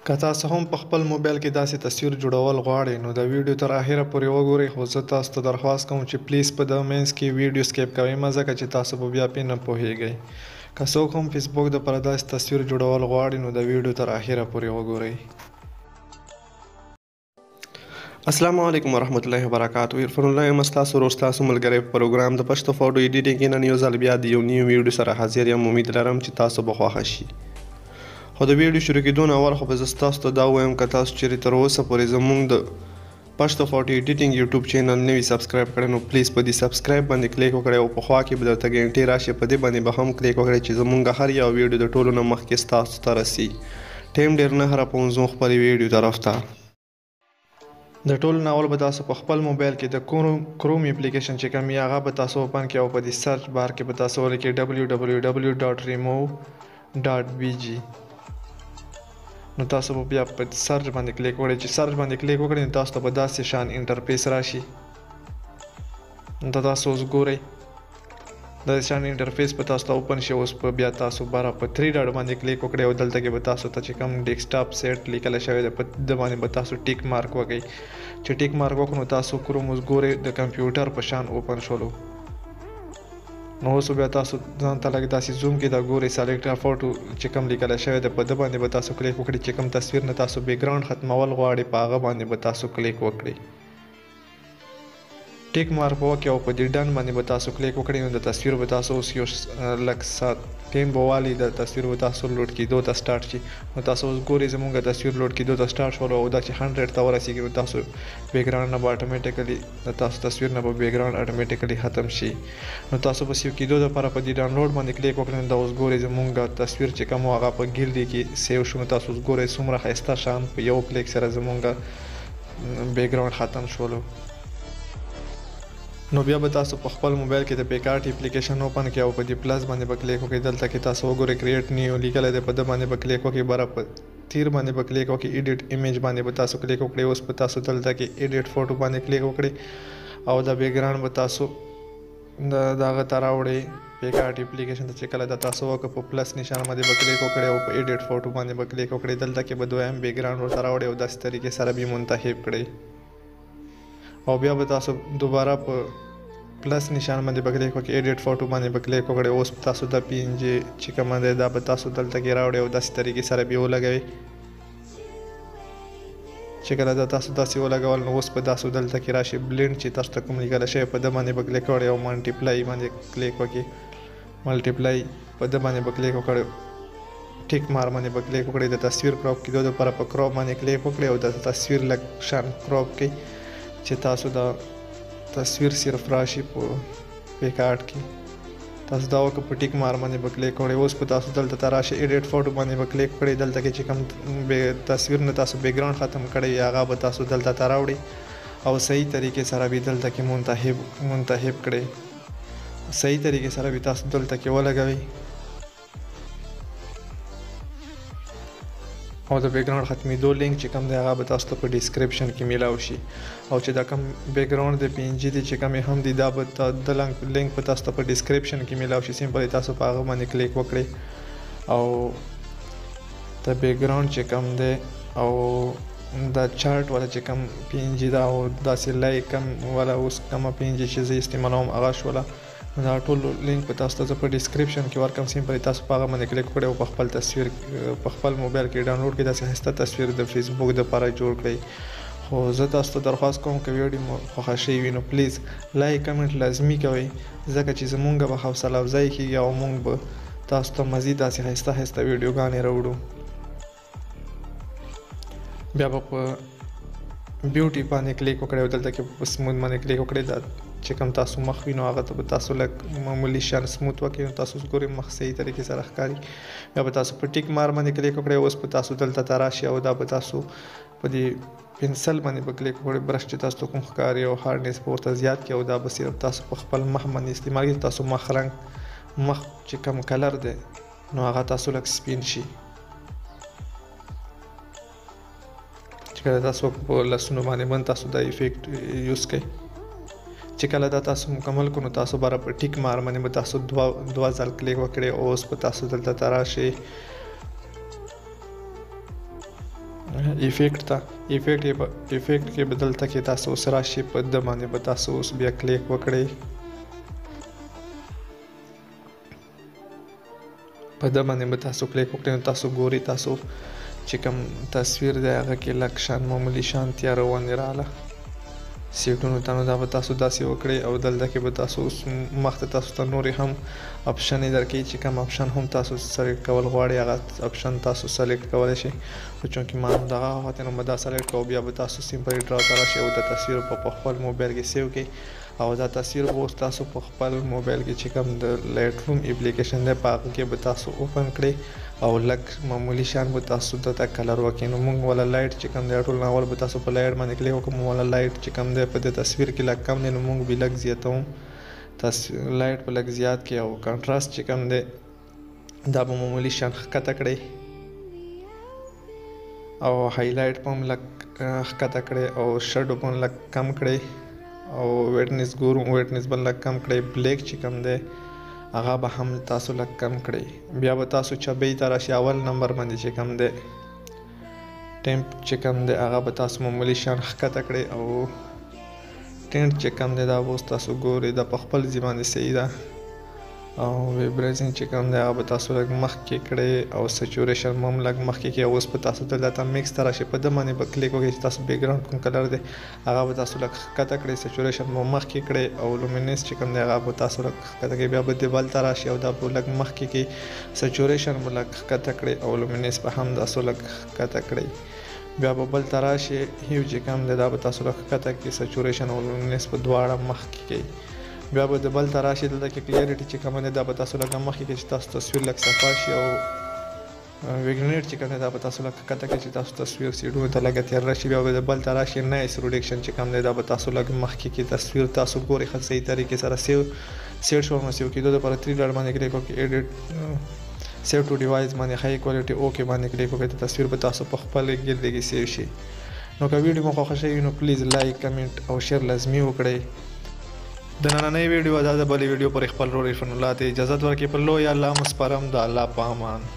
که تاسو هم په خپل موبایل کې داسې تصویر جوړول غواړئ نو د ویډیو تر اخره پورې وګورئ، خو زه تاسو ته درخواست کوم چې پلیز په د منځ کې ویډیو سکیپ کوئ مه ځکه چې تاسو به بیا پې نه پوهیږئ. که څوک هم فیسبوک دپاره داسې تصویر جوړول غواړي نو د ویډیو تر اخره پورې وګورئ. السلام علیکم ورحمت الله وبرکاتو. عرفان الله یم ستاسو ورور ستاسو ملګری په پروګرام د پښتو فوټو ایډیټینګ نن یو ځل بیا د یو نیو ویډیو سره حاضر یم. امید لرم چې تاسو به خوښه شي. خو د ویډیو شروع کېدو نه اول خو به زه ستاسو ته دا ووایم که تاسو چیرې تر اوسه پورې زموږ د پښتو فوټو ایډیټینګ یوټیوب چینل نه وي سبسکرایب کړی نو پلیز په دې سبسکرایب باندې کلیک وکړئ او په خوا کې به درته ګنټې راشي، په دې باندې به هم کلیک وکړئ چې زموږ هر یو ویډیو د ټولو نه مخکې ستاسو ته رسي. ټایم ډېر نه راپونځو خپلې ویډیو طرف ته. د ټولو نه اول به تاسو په خپل موبایل کې د کروم اپلیکیشن چې کوم وي هغه به تاسو اوپن کړئ او په دې سرچ بار کې به تاسو ولیکئ www.remove.bg. نو تاسو به بیا په سرچ باندې کلیک وکړئ. چې سرچ باندې کلیک وکړئ نو تاسو ته به داسې شان انټرفیس راشي. نو تاسو اوس ګورئ داسې شان انټرفیس به تاسو ته اوپن شي. اوس په بیا تاسو باره په 3 ډاټ باندې کلیک وکړئ او دلته کې به تاسو ته چې کوم ډیسکټاپ سیټ لیکلی شوی دی په د باندې به تاسو ټیک مارک وکړئ. چې ټیک مارک وکړو نو تاسو کروم اوس ګورئ د کمپیوټر په شان اوپن شولو. نو اوس بیا تاسو ځان ته لږ داسې زوم کې دا ګورئ سلیکټ فوټو چې کوم لیکلی شوی دی په ده باندې به تاسو کلیک وکړئ. چې کوم تصویر نه تاسو بیکګراوند ختمول غواړئ په هغه باندې به تاسو کلیک وکړئ. ټیک مارک به وکړئ او په دې ډن باندې به تاسو کلیک وکړئ نو د تصویر به تاسو اوس یو لږ ساعت ټایم به والي د تصویر به تاسو لوډ کېدو ته سټارټ شي. نو تاسو اوس ګورئ زموږ تصویر لوډ کېدو ته سټارټ شول او دا چې 100 ته ورسېږي نو تاسو بیکګراوند نه به اټومیټیکلي د تاسو تصویر نه به بیکګراوند اټومیټیکلي ختم شي. نو تاسو به سیو کېدو دپاره په دې ډاونلوډ باندې کلیک وکړئ نو دا اوس ګورئ زموږ تصویر چې کوم هغه په ګیلري کې سیو شو. نو تاسو اوس ګورئ څومره ښایسته شان په یو کلیک سره زموږ بیکګراوند ختم شولو. نو بیا به تاسو په خپل موبایل کې د پیکارټ اپلیکیشن اوپن کړئ او په دې پلس باندې به کلیک وکړئ. دلته کې تاسو وګورئ کریټ نیو لیکلی دی په ده باندې به کلیک وکړئ. بره په تیر باندې به کلیک وکړئ. ایډیټ ایمیج باندې به تاسو کلیک وکړئ. اوس په تاسو دلته کې ایډیټ فوټو باندې کلیک وکړئ او د بیکګراوند به تاسو د هغه ته راوړئ پیکارټ اپلیکیشن ته. چې کله دا تاسو وکړه په پلس نشان باندې به کلیک وکړئ او په ایډیټ فوټو باندې به کلیک وکړئ. دلته کې به دویم بیکګراوند ورته راوړئ او داسې طریقې سره به منتخب کړئ او بیا به تاسو دوباره په پلس نشان باندې به کلیک وکړئ. ایډیټ فوټو باندې به کلیک وکړئ. اوس تاسو د PNG چې کومه دی دا به تاسو دلته کې راوړئ او داسې طریقې سره به ولګوئ. چې کله دا تاسو داسې ولګول نو اوس به تاسو دلته کې راشي بلینډ چې تاسو ته کوم لیکلی شوی په ده باندې به کلیک وکړئ او ملټیپلای باندې کلیک وکړئ. ملټیپلای په ده باندې به کلیک وکړئ. ټیک مار باندې به کلیک وکړئ. د تصویر کراپ کېدو دپاره په کراپ باندې کلیک وکړئ او د تصویر لږ شان کراپ کړئ چې تاسو د تصویر صرف راشي په پیکارټ کې. تاسو دا وکړه په ټیک مار باندې به کلیک وکړئ. اوس په تاسو دلته ته راشي ایډیټ فوټو باندې به کلیک وکړئ. دلته کې چې کوم تصویر نه تاسو بیکګراوند ختم کړی هغه به تاسو دلته ته راوړئ او صحیح طریقې سره به دلته کې منتخب کړئ. صحیح طریقې سره به تاسو دلته کې ولګوئ او د بیکګراوند ختمېدو لینک چې کوم دی هغه به تاسو ته په ډسکرپشن کې میلاو شي او چې دا کوم بیکګراوند د PNG دی چې کومې هم دي دا به د لینک په تاسو ته په ډسکرپشن کې میلاو شي. سمپلی تاسو په هغه باندې کلیک وکړئ او د بیکګراوند چې کوم دی او دا چارټ والا چې کوم PNG دا او داسې لایک کم والا اوس کومه PNG چې زه استعمالوم هغه شوله. دا ټول لینک په تاسو ته زه په ډسکرپشن کې ورکړم. سمپلی تاسو په هغه باندې کلیک وکړئ او په خپل تصویر په خپل موبایل کې ډاونلوډ کړئ. داسې ښایسته تصویر د فیسبوک دپاره جوړ کړئ. خو زه تاسو ته درخواست کوم که ویډیو مو خوښه شوې وي نو پلیز لایک کمنټ لازمي کوئ ځکه چې زموږ به حوصله افزایي کېږي او موږ به تاسو ته مزید داسې ښایسته ښایسته ویډیوګانې راوړو. بیا به په بیوټي باندې کلیک وکړئ او دلته کې په سموت باندې کلیک وکړئ. دا چې کوم تاسو مخ وي نو هغه ته به تاسو لږ معمولي شان سموت وکړئ نو تاسو ګورئ مخ صحیح طریقې سره ښکاري. بیا به تاسو په ټیک مار باندې کلیک وکړئ. اوس به تاسو دلته ته راشي او دا به تاسو په دې پنسل باندې به کلیک وکړئ. برش چې تاسو ته کوم ښکاري او هارډنس به ورته زیات کړئ او دا به صرف تاسو په خپل مخ باندې استعمال کړئ. تاسو مخ رنګ مخ چې کوم کلر دی نو هغه تاسو لږ سپین شي. چې کله تاسو په لاسونو باندې باندې تاسو دا افیکټ یوز کړئ چې کله دا تاسو مکمل کړو نو تاسو باره په ټیک مار باندې به تاسو دوه ځل کلیک وکړئ او اوس به تاسو دلته ته راشئ افیکټ ته افیکټ کې به دلته کې تاسو اوس راشي په ده باندې به تاسو اوس بیا کلیک وکړئ په ده باندې به تاسو کلیک وکړئ نو تاسو ګورئ تاسو چې کوم تصویر دی هغه کې لږ شان معمولي شانتیا روانې راغله سیټونو ته نو دا به تاسو داسې وکړئ او دلته کې به تاسو اوس مخته تاسو ته نورې هم اپشنې درکوي چې کوم اپشن هم تاسو سلیکټ کول غواړئ هغه اپشن تاسو سلیکټ کولی شئ خو چونکې ما همدغه وخت نو به دا سلیکټ کوو بیا به تاسو سمپلي ډرا ته راشئ او د تصویر په خپل موبایل کې سیو کړئ او دا تصویر به اوس تاسو په خپل موبایل کې چې کوم د لایټ روم اپلیکیشن دی په هغه کې به تاسو اوپن کړئ او لږ معمولي شان به تاسو دته کلر وکړئ نو موږ والا لایټ چې کوم دی ټول اول به تاسو په لایټ باندې کلیک وکړو والا لایټ چې کوم دی په دې تصویر کې لږ کم دی نو موږ به لږ زیاتوو لایټ په لږ زیات کې او کنټراسټ چې کوم دی دا به معمولي شان ښکته کړئ او هایلایټ په هم لږ ښکته کړئ او شډو په هم لږ کم کړئ او ویټنس به لږ کم کړئ بلیک چې کوم دی هغه به هم تاسو لږ کم کړئ بیا به تاسو چبۍ ته راشئ اول نمبر باندې چې کوم دی ټیمپ چې کوم دی هغه به تاسو معمولي شان ښکته کړئ او ټینټ چې کوم دی دا به اوس تاسو ګورئ دا په خپل ځای باندې صحیح ده او ویبریشن چې کوم دی هغه به تاسو لږ مخکې کړئ او سچوریشن به هم لږ مخکې کړئ اوس به تاسو دلته میکس ته راشئ په ده باندې به کلیک وکړئ چې تاسو بیکګراونډ کوم کلر دی هغه به تاسو لږ ښکته کړئ سچوریشن به مخکې کړئ او لومینس چې کوم دی هغه به تاسو لږ ښکته کړئ بیا به دیوال ته راشئ او دا به لږ مخکې کړئ سچوریشن به لږ ښکته کړئ او لومینس به هم تاسو لږ ښکته کړئ بیا به بل ته راشئ هیو چې کوم دی دا به تاسو لږ ښکته کړئ سچوریشن او لومینس په دواړه مخکې کړئ بیا به د بل ته راشي دلته کې کلیئرټي چې کومه دی دا به تاسو لږ مخکې کړئ چې تاسو تصویر لږ صفا شي او ویګنیټ چې کوم دی دا به تاسو لږ ښکته کړئ چې تاسو تصویر سیډونو ته لږه تېر راشي بیا به د بل ته راشي نایس ریډکشن چې کوم دی دا به تاسو لږ مخکې کړئ تصویر تاسو ګورئ ښه صحیح طریقې سره سیو شو نو سیو کېدو دپاره 3 ډاټ باندې کلیک وکړئ ایډیټ سیو ټو ډیوایس باندې هائی کوالټي اوکې باندې کلیک وکړئ تصویر به تاسو په خپل ګردې کې سیو شي نو که ویډیو مو خوښه شوي نو پلیز لایک کمنټ او شیر لازمي وکړئ د نننۍ ویډیو دا د بلې ویډیو پر خپل رول عرفان الله ته اجازت ورکړئ په لوی الله مسپارم د الله په امان